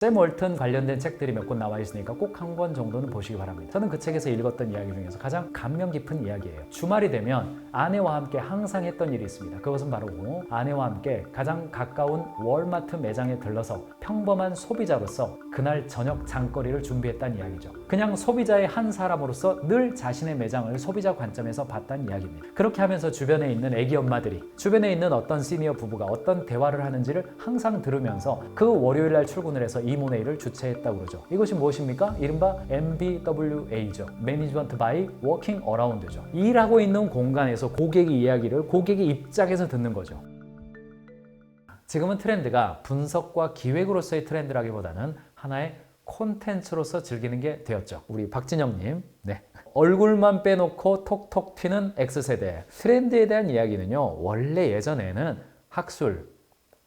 샘 월튼 관련된 책들이 몇 권 나와 있으니까 꼭 한 권 정도는 보시기 바랍니다. 저는 그 책에서 읽었던 이야기 중에서 가장 감명 깊은 이야기예요. 주말이 되면 아내와 함께 항상 했던 일이 있습니다. 그것은 바로 아내와 함께 가장 가까운 월마트 매장에 들러서 평범한 소비자로서 그날 저녁 장거리를 준비했다는 이야기죠. 그냥 소비자의 한 사람으로서 늘 자신의 매장을 소비자 관점에서 봤다는 이야기입니다. 그렇게 하면서 주변에 있는 애기 엄마들이, 주변에 있는 어떤 시니어 부부가 어떤 대화를 하는지를 항상 들으면서 그 월요일날 출근을 해서 이모네일을 주최했다고 그러죠. 이것이 무엇입니까? 이른바 MBWA죠. Management by Working Around죠. 일하고 있는 공간에서 고객의 이야기를 고객의 입장에서 듣는 거죠. 지금은 트렌드가 분석과 기획으로서의 트렌드라기보다는 하나의 콘텐츠로서 즐기는 게 되었죠. 우리 박진영님, 네. 얼굴만 빼놓고 톡톡 튀는 X세대. 트렌드에 대한 이야기는요, 원래 예전에는 학술,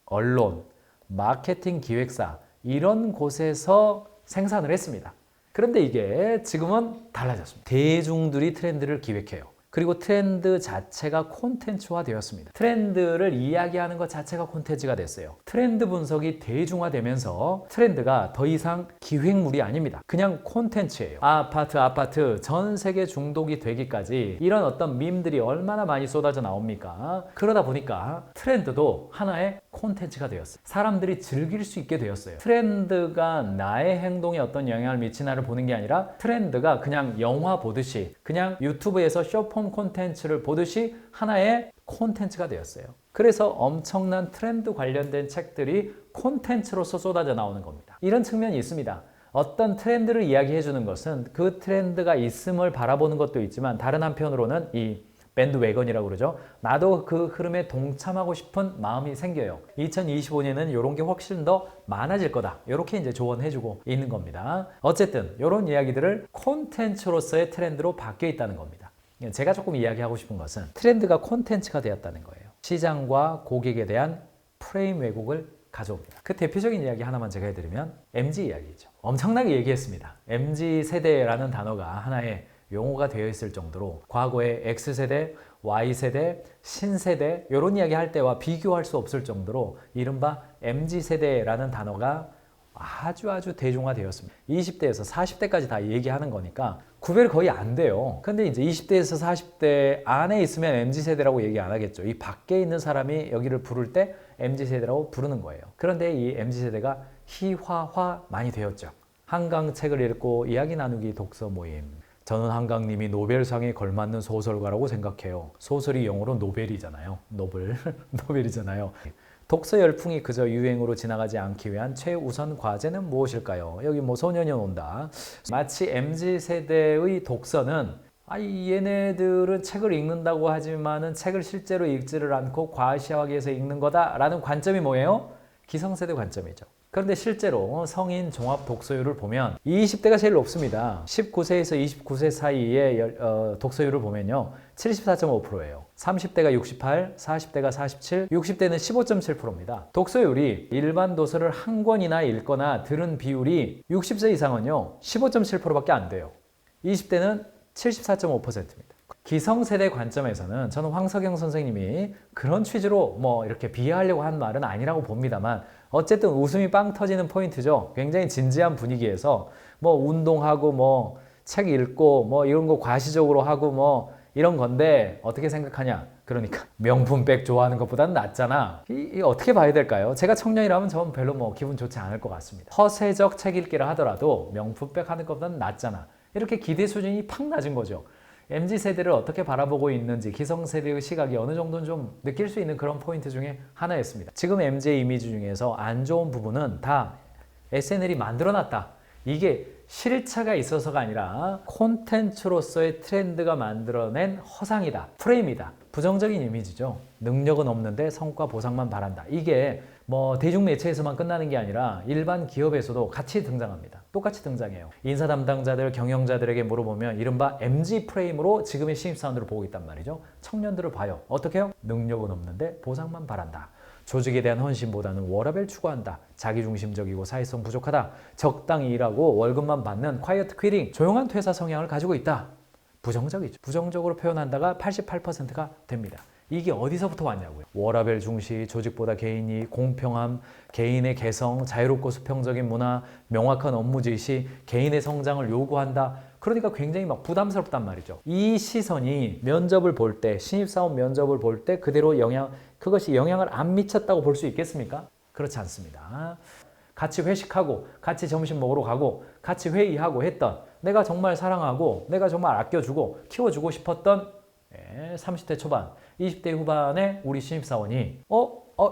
언론, 마케팅 기획사 이런 곳에서 생산을 했습니다. 그런데 이게 지금은 달라졌습니다. 대중들이 트렌드를 기획해요. 그리고 트렌드 자체가 콘텐츠화 되었습니다. 트렌드를 이야기하는 것 자체가 콘텐츠가 됐어요. 트렌드 분석이 대중화되면서 트렌드가 더 이상 기획물이 아닙니다. 그냥 콘텐츠예요. 아파트 전 세계 중독이 되기까지 이런 어떤 밈들이 얼마나 많이 쏟아져 나옵니까? 그러다 보니까 트렌드도 하나의 콘텐츠가 되었어요. 사람들이 즐길 수 있게 되었어요. 트렌드가 나의 행동에 어떤 영향을 미치나를 보는 게 아니라 트렌드가 그냥 영화 보듯이, 그냥 유튜브에서 쇼폼 콘텐츠를 보듯이 하나의 콘텐츠가 되었어요. 그래서 엄청난 트렌드 관련된 책들이 콘텐츠로서 쏟아져 나오는 겁니다. 이런 측면이 있습니다. 어떤 트렌드를 이야기해 주는 것은 그 트렌드가 있음을 바라보는 것도 있지만, 다른 한편으로는 이 밴드웨건이라고 그러죠. 나도 그 흐름에 동참하고 싶은 마음이 생겨요. 2025년에는 이런 게 훨씬 더 많아질 거다. 이렇게 이제 조언해주고 있는 겁니다. 어쨌든 이런 이야기들을 콘텐츠로서의 트렌드로 바뀌어 있다는 겁니다. 제가 조금 이야기하고 싶은 것은 트렌드가 콘텐츠가 되었다는 거예요. 시장과 고객에 대한 프레임 왜곡을 가져옵니다. 그 대표적인 이야기 하나만 제가 해드리면 MZ 이야기죠. 엄청나게 얘기했습니다. MZ 세대라는 단어가 하나의 용어가 되어 있을 정도로 과거에 X세대, Y세대, 신세대 이런 이야기 할 때와 비교할 수 없을 정도로 이른바 MZ세대라는 단어가 아주 대중화되었습니다. 20대에서 40대까지 다 얘기하는 거니까 구별이 거의 안 돼요. 근데 이제 20대에서 40대 안에 있으면 MZ세대라고 얘기 안 하겠죠. 이 밖에 있는 사람이 여기를 부를 때 MZ세대라고 부르는 거예요. 그런데 이 MZ세대가 희화화 많이 되었죠. 한강 책을 읽고 이야기 나누기 독서 모임. 저는 한강님이 노벨상에 걸맞는 소설가라고 생각해요. 소설이 영어로 노벨이잖아요. 노벨이잖아요. 독서 열풍이 그저 유행으로 지나가지 않기 위한 최우선 과제는 무엇일까요? 여기 뭐 소년이 온다. 마치 MZ세대의 독서는 얘네들은 책을 읽는다고 하지만은 책을 실제로 읽지를 않고 과시하기 위해서 읽는 거다라는 관점이 뭐예요? 기성세대 관점이죠. 그런데 실제로 성인 종합 독서율을 보면 20대가 제일 높습니다. 19세에서 29세 사이의 독서율을 보면요, 74.5%예요. 30대가 68, 40대가 47, 60대는 15.7%입니다. 독서율이 일반 도서를 한 권이나 읽거나 들은 비율이 60세 이상은요 15.7%밖에 안 돼요. 20대는 74.5%입니다. 기성세대 관점에서는 저는 황석영 선생님이 그런 취지로 뭐 이렇게 비하하려고 한 말은 아니라고 봅니다만, 어쨌든 웃음이 빵 터지는 포인트죠. 굉장히 진지한 분위기에서 뭐 운동하고 뭐 책 읽고 뭐 이런 거 과시적으로 하고 뭐 이런 건데 어떻게 생각하냐? 그러니까 명품백 좋아하는 것보다는 낫잖아. 이 어떻게 봐야 될까요? 제가 청년이라면 저는 별로 뭐 기분 좋지 않을 것 같습니다. 허세적 책 읽기를 하더라도 명품백 하는 것보다는 낫잖아. 이렇게 기대 수준이 팍 낮은 거죠. MZ세대를 어떻게 바라보고 있는지 기성세대의 시각이 어느 정도는 좀 느낄 수 있는 그런 포인트 중에 하나였습니다. 지금 MZ 이미지 중에서 안 좋은 부분은 다 SNL이 만들어놨다. 이게 실체가 있어서가 아니라 콘텐츠로서의 트렌드가 만들어낸 허상이다. 프레임이다. 부정적인 이미지죠. 능력은 없는데 성과 보상만 바란다. 이게 뭐 대중매체에서만 끝나는 게 아니라 일반 기업에서도 같이 등장합니다. 똑같이 등장해요. 인사 담당자들, 경영자들에게 물어보면 이른바 MZ 프레임으로 지금의 신입사원들을 보고 있단 말이죠. 청년들을 봐요. 어떻게 해요? 능력은 없는데 보상만 바란다. 조직에 대한 헌신보다는 워라밸 추구한다. 자기중심적이고 사회성 부족하다. 적당히 일하고 월급만 받는 콰이어트 퀴팅, 조용한 퇴사 성향을 가지고 있다. 부정적이죠. 부정적으로 표현한다가 88%가 됩니다. 이게 어디서부터 왔냐고요. 워라밸 중시, 조직보다 개인이, 공평함, 개인의 개성, 자유롭고 수평적인 문화, 명확한 업무 지시, 개인의 성장을 요구한다. 그러니까 굉장히 막 부담스럽단 말이죠. 이 시선이 면접을 볼 때, 신입사원 면접을 볼 때 그대로 그것이 영향을 안 미쳤다고 볼 수 있겠습니까? 그렇지 않습니다. 같이 회식하고, 같이 점심 먹으러 가고, 같이 회의하고 했던, 내가 정말 사랑하고, 내가 정말 아껴주고, 키워주고 싶었던 30대 초반, 20대 후반의 우리 신입사원이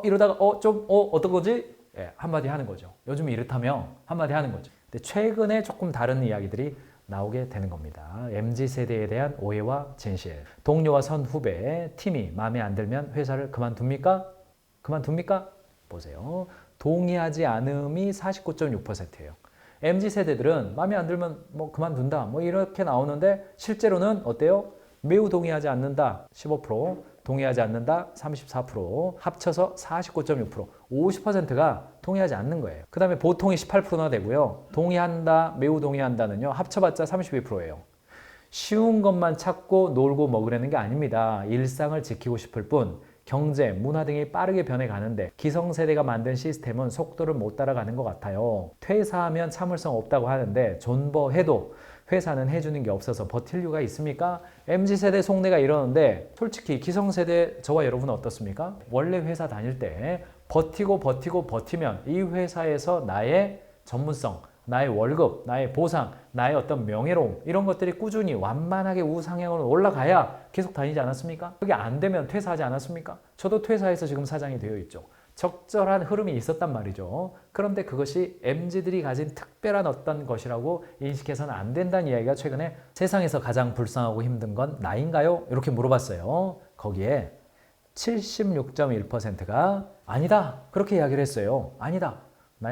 이러다가 어떤 거지? 한마디 하는 거죠. 요즘 이렇다며 한마디 하는 거죠. 근데 최근에 조금 다른 이야기들이 나오게 되는 겁니다. MZ세대에 대한 오해와 진실. 동료와 선후배, 팀이 마음에 안 들면 회사를 그만둡니까? 그만둡니까? 보세요. 동의하지 않음이 49.6%예요. MZ세대들은 마음에 안 들면 뭐 그만둔다. 뭐 이렇게 나오는데 실제로는 어때요? 매우 동의하지 않는다 15%, 동의하지 않는다 34%, 합쳐서 49.6%, 50%가 동의하지 않는 거예요. 그 다음에 보통이 18%나 되고요. 동의한다, 매우 동의한다는요. 합쳐봤자 32%예요. 쉬운 것만 찾고 놀고 먹으려는 게 아닙니다. 일상을 지키고 싶을 뿐 경제, 문화 등이 빠르게 변해가는데 기성세대가 만든 시스템은 속도를 못 따라가는 것 같아요. 퇴사하면 참을성 없다고 하는데 존버해도 회사는 해주는 게 없어서 버틸 이유가 있습니까? MZ세대 속내가 이러는데 솔직히 기성세대 저와 여러분은 어떻습니까? 원래 회사 다닐 때 버티면 이 회사에서 나의 전문성, 나의 월급, 나의 보상, 나의 어떤 명예로움 이런 것들이 꾸준히 완만하게 우상향으로 올라가야 계속 다니지 않았습니까? 그게 안 되면 퇴사하지 않았습니까? 저도 퇴사해서 지금 사장이 되어 있죠. 적절한 흐름이 있었단 말이죠. 그런데 그것이 MZ들이 가진 특별한 어떤 것이라고 인식해서는 안 된다는 이야기가 최근에 세상에서 가장 불쌍하고 힘든 건 나인가요? 이렇게 물어봤어요. 거기에 76.1%가 아니다. 그렇게 이야기를 했어요. 아니다.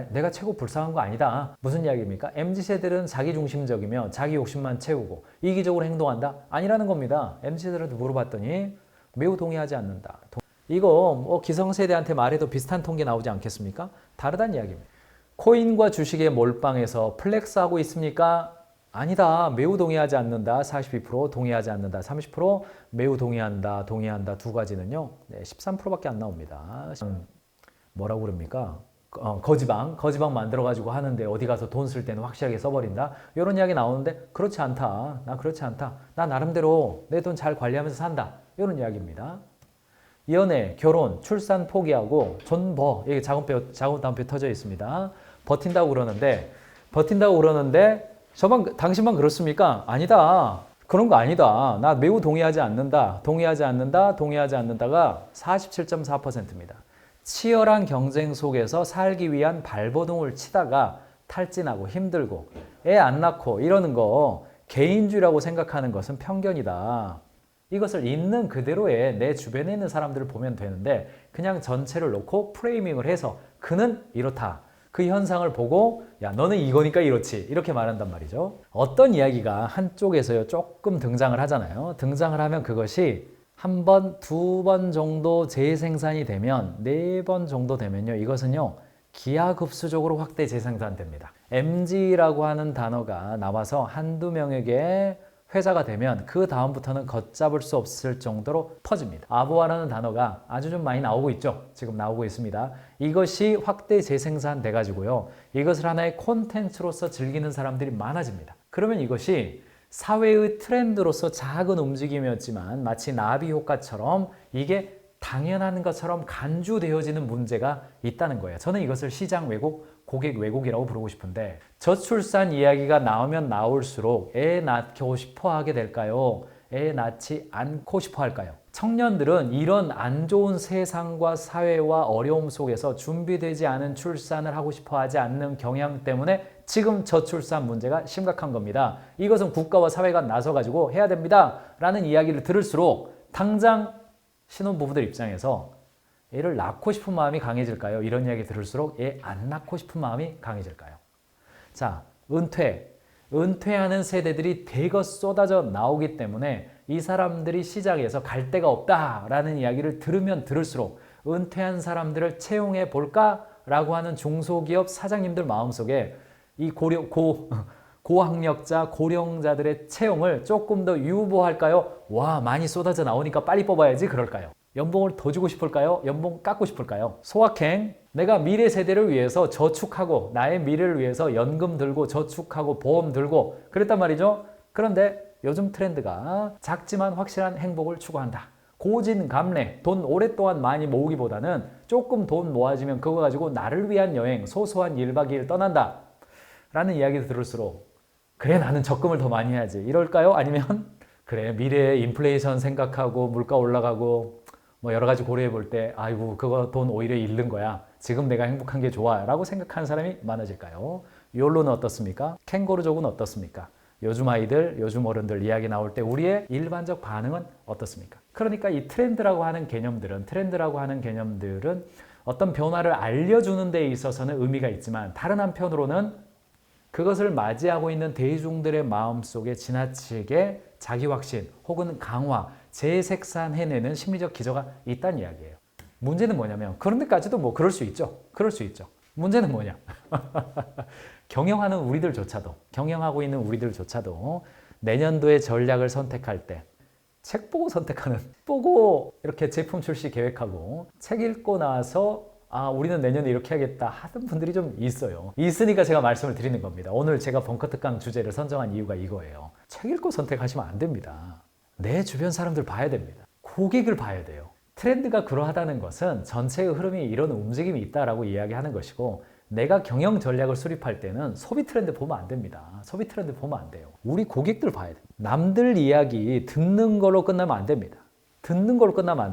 내가 최고 불쌍한 거 아니다. 무슨 이야기입니까? MZ세대들은 자기중심적이며 자기 욕심만 채우고 이기적으로 행동한다? 아니라는 겁니다. MZ세대들한테 물어봤더니 매우 동의하지 않는다. 이거 뭐 기성세대한테 말해도 비슷한 통계 나오지 않겠습니까? 다르다는 이야기입니다. 코인과 주식에 몰빵해서 플렉스하고 있습니까? 아니다. 매우 동의하지 않는다. 42%, 동의하지 않는다. 30%, 매우 동의한다. 두 가지는요. 13%밖에 안 나옵니다. 뭐라고 그럽니까? 거지방 만들어가지고 하는데 어디 가서 돈 쓸 때는 확실하게 써버린다. 이런 이야기 나오는데 그렇지 않다. 나 그렇지 않다. 나 나름대로 내 돈 잘 관리하면서 산다. 이런 이야기입니다. 연애, 결혼, 출산 포기하고 존버, 이게 작업담표 터져 있습니다. 버틴다고 그러는데 당신만 그렇습니까? 아니다. 그런 거 아니다. 나 매우 동의하지 않는다가 47.4%입니다. 치열한 경쟁 속에서 살기 위한 발버둥을 치다가 탈진하고 힘들고 애 안 낳고 이러는 거 개인주의라고 생각하는 것은 편견이다. 이것을 있는 그대로의 내 주변에 있는 사람들을 보면 되는데 그냥 전체를 놓고 프레이밍을 해서 그는 이렇다. 그 현상을 보고 야 너는 이거니까 이렇지 이렇게 말한단 말이죠. 어떤 이야기가 한쪽에서요 조금 등장을 하잖아요. 등장을 하면 그것이 한 번, 두 번 정도 재생산이 되면 4번 정도 되면요. 이것은요. 기하급수적으로 확대 재생산됩니다. MZ라고 하는 단어가 나와서 한두 명에게 회자가 되면 그 다음부터는 걷잡을 수 없을 정도로 퍼집니다. 아부아라는 단어가 아주 좀 많이 나오고 있죠. 지금 나오고 있습니다. 이것이 확대 재생산 돼가지고요. 이것을 하나의 콘텐츠로서 즐기는 사람들이 많아집니다. 그러면 이것이 사회의 트렌드로서 작은 움직임이었지만 마치 나비 효과처럼 이게 당연한 것처럼 간주되어지는 문제가 있다는 거예요. 저는 이것을 시장 왜곡, 고객 왜곡이라고 부르고 싶은데 저출산 이야기가 나오면 나올수록 애 낳고 싶어 하게 될까요? 애 낳지 않고 싶어 할까요? 청년들은 이런 안 좋은 세상과 사회와 어려움 속에서 준비되지 않은 출산을 하고 싶어 하지 않는 경향 때문에 지금 저출산 문제가 심각한 겁니다. 이것은 국가와 사회가 나서가지고 해야 됩니다. 라는 이야기를 들을수록 당장 신혼부부들 입장에서 애를 낳고 싶은 마음이 강해질까요? 이런 이야기 들을수록 애 안 낳고 싶은 마음이 강해질까요? 자, 은퇴하는 세대들이 대거 쏟아져 나오기 때문에 이 사람들이 시장에서 갈 데가 없다라는 이야기를 들으면 들을수록 은퇴한 사람들을 채용해 볼까라고 하는 중소기업 사장님들 마음속에 이 고학력자, 고령자들의 채용을 조금 더 유보할까요? 와, 많이 쏟아져 나오니까 빨리 뽑아야지 그럴까요? 연봉을 더 주고 싶을까요? 연봉 깎고 싶을까요? 소확행, 내가 미래 세대를 위해서 저축하고 나의 미래를 위해서 연금 들고 저축하고 보험 들고 그랬단 말이죠. 그런데 요즘 트렌드가 작지만 확실한 행복을 추구한다. 고진감래, 돈 오랫동안 많이 모으기보다는 조금 돈 모아지면 그거 가지고 나를 위한 여행, 소소한 1박 2일 떠난다 라는 이야기를 들을수록 그래 나는 적금을 더 많이 해야지 이럴까요? 아니면 그래 미래에 인플레이션 생각하고 물가 올라가고 뭐 여러 가지 고려해 볼 때 아이고 그거 돈 오히려 잃는 거야. 지금 내가 행복한 게 좋아 라고 생각하는 사람이 많아질까요? 욜로는 어떻습니까? 캥거루족은 어떻습니까? 요즘 아이들, 요즘 어른들 이야기 나올 때 우리의 일반적 반응은 어떻습니까? 그러니까 이 트렌드라고 하는 개념들은 어떤 변화를 알려주는 데 있어서는 의미가 있지만 다른 한편으로는 그것을 맞이하고 있는 대중들의 마음속에 지나치게 자기 확신 혹은 강화, 재색산해내는 심리적 기저가 있다는 이야기예요. 문제는 뭐냐면 그런 데까지도 뭐 그럴 수 있죠. 문제는 뭐냐? 경영하고 있는 우리들조차도 내년도의 전략을 선택할 때 책 보고 이렇게 제품 출시 계획하고 책 읽고 나서 우리는 내년에 이렇게 하겠다 하는 분들이 좀 있어요. 있으니까 제가 말씀을 드리는 겁니다. 오늘 제가 벙커 특강 주제를 선정한 이유가 이거예요. 책 읽고 선택하시면 안 됩니다. 내 주변 사람들 봐야 됩니다. 고객을 봐야 돼요. 트렌드가 그러하다는 것은 전체의 흐름이 이런 움직임이 있다라고 이야기하는 것이고 내가 경영 전략을 수립할 때는 소비 트렌드 보면 안 됩니다. 우리 고객들 봐야 돼요. 남들 이야기 듣는 걸로 끝나면 안 됩니다.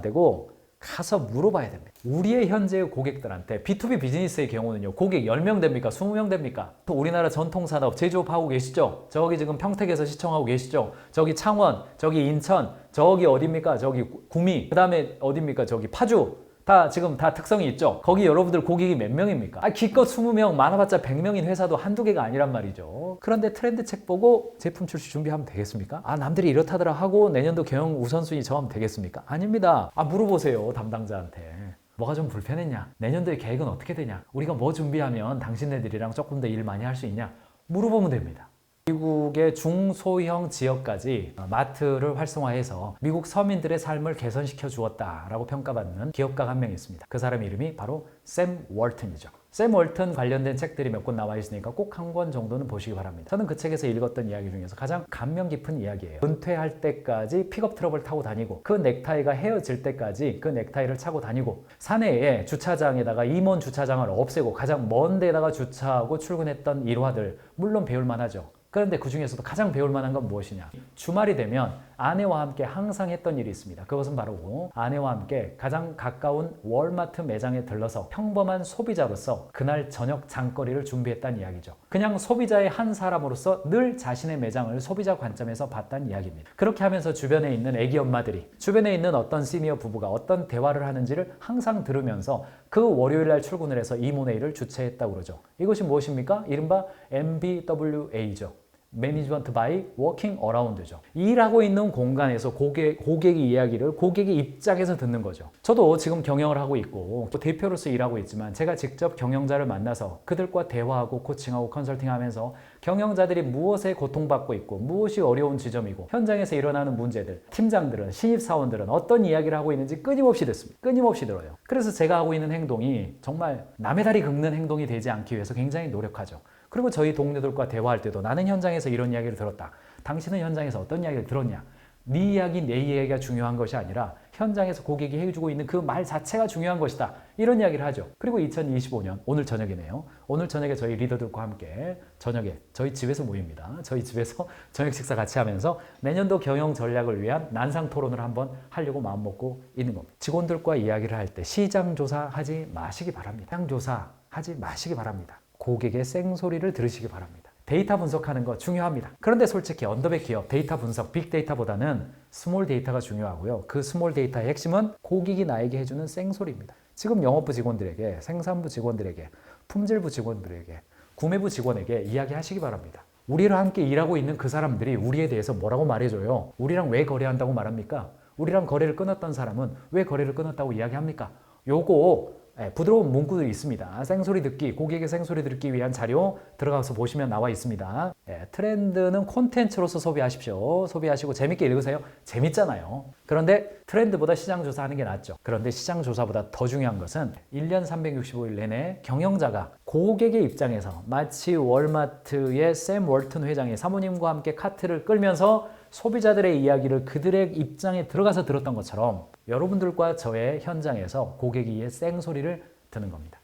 되고 가서 물어봐야 됩니다. 우리의 현재의 고객들한테 B2B 비즈니스의 경우는요. 고객 10명 됩니까? 20명 됩니까? 또 우리나라 전통산업 제조업 하고 계시죠? 저기 지금 평택에서 시청하고 계시죠? 저기 창원, 저기 인천, 저기 어딥니까? 저기 구미, 그 다음에 어딥니까? 저기 파주. 다 특성이 있죠. 거기 여러분들 고객이 몇 명입니까? 기껏 20명, 많아봤자 100명인 회사도 한두 개가 아니란 말이죠. 그런데 트렌드 책 보고 제품 출시 준비하면 되겠습니까? 남들이 이렇다더라 하고 내년도 경영 우선순위 정하면 되겠습니까? 아닙니다. 물어보세요, 담당자한테. 뭐가 좀 불편했냐? 내년도의 계획은 어떻게 되냐? 우리가 뭐 준비하면 당신네들이랑 조금 더 일 많이 할 수 있냐? 물어보면 됩니다. 미국의 중소형 지역까지 마트를 활성화해서 미국 서민들의 삶을 개선시켜 주었다라고 평가받는 기업가가 한 명 있습니다. 그 사람 이름이 바로 샘 월튼이죠. 샘 월튼 관련된 책들이 몇 권 나와 있으니까 꼭 한 권 정도는 보시기 바랍니다. 저는 그 책에서 읽었던 이야기 중에서 가장 감명 깊은 이야기예요. 은퇴할 때까지 픽업 트럭을 타고 다니고 그 넥타이가 헤어질 때까지 그 넥타이를 차고 다니고 사내에 주차장에다가 임원 주차장을 없애고 가장 먼 데다가 주차하고 출근했던 일화들 물론 배울만 하죠. 그런데 그 중에서도 가장 배울 만한 건 무엇이냐? 주말이 되면 아내와 함께 항상 했던 일이 있습니다. 그것은 바로 아내와 함께 가장 가까운 월마트 매장에 들러서 평범한 소비자로서 그날 저녁 장거리를 준비했다는 이야기죠. 그냥 소비자의 한 사람으로서 늘 자신의 매장을 소비자 관점에서 봤다는 이야기입니다. 그렇게 하면서 주변에 있는 애기 엄마들이, 주변에 있는 어떤 시니어 부부가 어떤 대화를 하는지를 항상 들으면서 그 월요일날 출근을 해서 이모네일을 주최했다고 그러죠. 이것이 무엇입니까? 이른바 MBWA죠. 매니지먼트 바이 워킹 어라운드죠. 일하고 있는 공간에서 고객의 이야기를 고객의 입장에서 듣는 거죠. 저도 지금 경영을 하고 있고 대표로서 일하고 있지만 제가 직접 경영자를 만나서 그들과 대화하고 코칭하고 컨설팅하면서 경영자들이 무엇에 고통받고 있고 무엇이 어려운 지점이고 현장에서 일어나는 문제들, 팀장들은, 신입사원들은 어떤 이야기를 하고 있는지 끊임없이 듣습니다. 끊임없이 들어요. 그래서 제가 하고 있는 행동이 정말 남의 다리 긁는 행동이 되지 않기 위해서 굉장히 노력하죠. 그리고 저희 동료들과 대화할 때도 나는 현장에서 이런 이야기를 들었다. 당신은 현장에서 어떤 이야기를 들었냐? 네 이야기, 내 이야기가 중요한 것이 아니라 현장에서 고객이 해주고 있는 그 말 자체가 중요한 것이다. 이런 이야기를 하죠. 그리고 2025년 오늘 저녁이네요. 오늘 저녁에 저희 리더들과 함께 저녁에 저희 집에서 모입니다. 저희 집에서 저녁 식사 같이 하면서 내년도 경영 전략을 위한 난상 토론을 한번 하려고 마음먹고 있는 겁니다. 직원들과 이야기를 할 때 시장 조사하지 마시기 바랍니다. 시장 조사하지 마시기 바랍니다. 고객의 쌩소리를 들으시기 바랍니다. 데이터 분석하는 거 중요합니다. 그런데 솔직히 언더백 기업 데이터 분석, 빅데이터보다는 스몰 데이터가 중요하고요. 그 스몰 데이터의 핵심은 고객이 나에게 해주는 쌩소리입니다. 지금 영업부 직원들에게, 생산부 직원들에게, 품질부 직원들에게, 구매부 직원에게 이야기하시기 바랍니다. 우리랑 함께 일하고 있는 그 사람들이 우리에 대해서 뭐라고 말해줘요? 우리랑 왜 거래한다고 말합니까? 우리랑 거래를 끊었던 사람은 왜 거래를 끊었다고 이야기합니까? 요거 부드러운 문구들이 있습니다. 생소리 듣기, 고객의 생소리 듣기 위한 자료 들어가서 보시면 나와 있습니다. 트렌드는 콘텐츠로서 소비하십시오. 소비하시고 재밌게 읽으세요. 재밌잖아요. 그런데 트렌드보다 시장 조사하는 게 낫죠. 그런데 시장 조사보다 더 중요한 것은 1년 365일 내내 경영자가 고객의 입장에서 마치 월마트의 샘 월튼 회장이 사모님과 함께 카트를 끌면서 소비자들의 이야기를 그들의 입장에 들어가서 들었던 것처럼 여러분들과 저의 현장에서 고객이 의 쌩소리를 듣는 겁니다.